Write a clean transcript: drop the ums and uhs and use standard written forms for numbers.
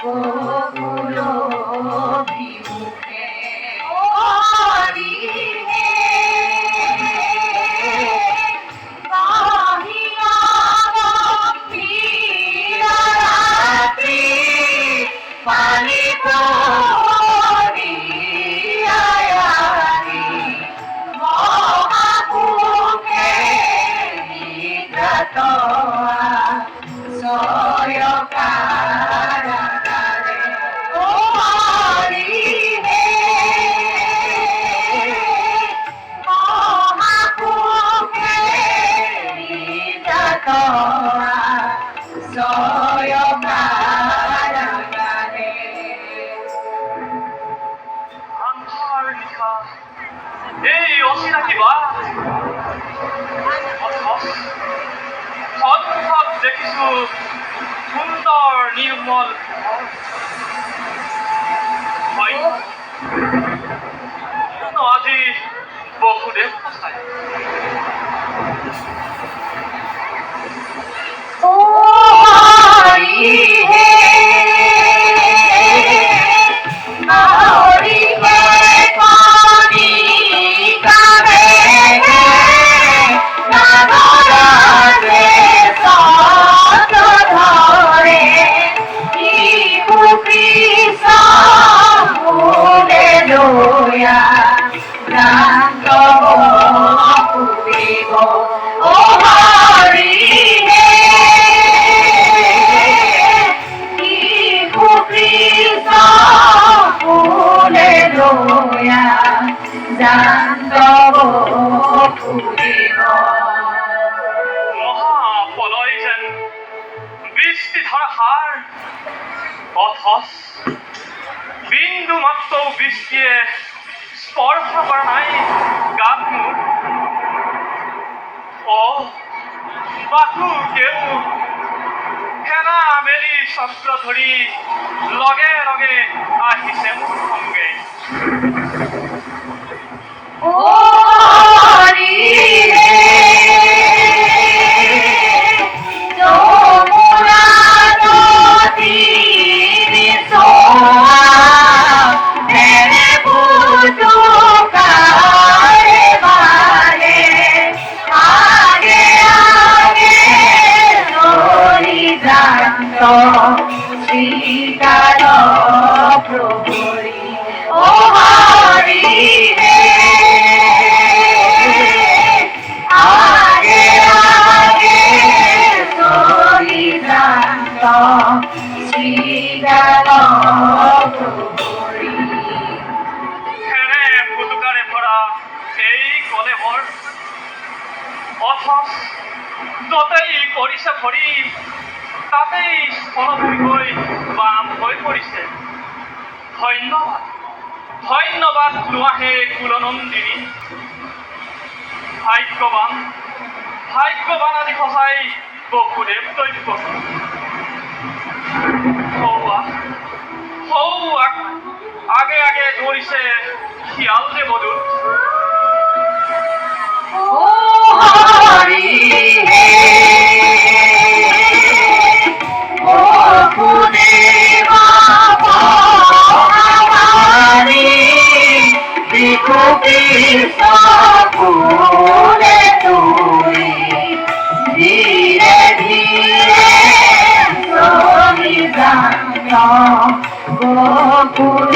গোকুল অভিমুখে হরি হে বাহিয়া গম্ভীর রাত্রি পালিত হরি আয়ারি মহাপুখে নিদ্রত সয়কারাগারে ও হরি হে মহাপুখে নিদ্রত সয়কারাগারে আন্ধার নিশা এই অসিনা কিবা সন্মুখত দেখিছো সুন্দৰ নিৰ্মল আজি বসুদেৱ সঁচাই ও হরি হে হরি হে পানি কাবে হে নাগরাতে সত ধরে কি কৃষ্ণ ফুলে লয়া প্রান্ত পুরিব ও হরি হে কি কৃষ্ণ ফুলে লয়া প্রান্ত পুরিব মহাপলয় যেন বৃষ্টি ধাৰাসাৰ অথচ বিন্দু মাত্ৰ বৃষ্টিয়ে স্পৰ্শ কৰা নাই গাত মোৰ বাকুকে ফেনা মেলি চক্ৰ ধৰি লগে লগে আহিছে মোৰ সংগে ও হরি হে যমুনা নদীর সোয়া মেরে পুতুকারে বারে আগে আগে নরি জান্ত শ্রীকার প্রভুরি ও হরি হে আগে আগে নরি জান্ত শ্রীকার প্রভুরি ফেনে ফুটুকাৰে ভৰা এই কলেবৰ অথচ য'তেই পৰিছে ভৰি তাতেই সলনি হৈ বাম হৈ পৰিছে ধন্যবাদ ধন্যবাদ লোৱাহে কুলনন্দিনী ভাগ্যৱান ভাগ্যৱান আদি সঁচাই বসুদেৱ দৈব্য আগে আগে দৌৰিছে শিয়াল যে বদুল ও হরি হে বসুদেব ভগবানি বিভু কৃষ্ণ ফুলে তুলি ধীরে ধীরে চলি যান গোকুল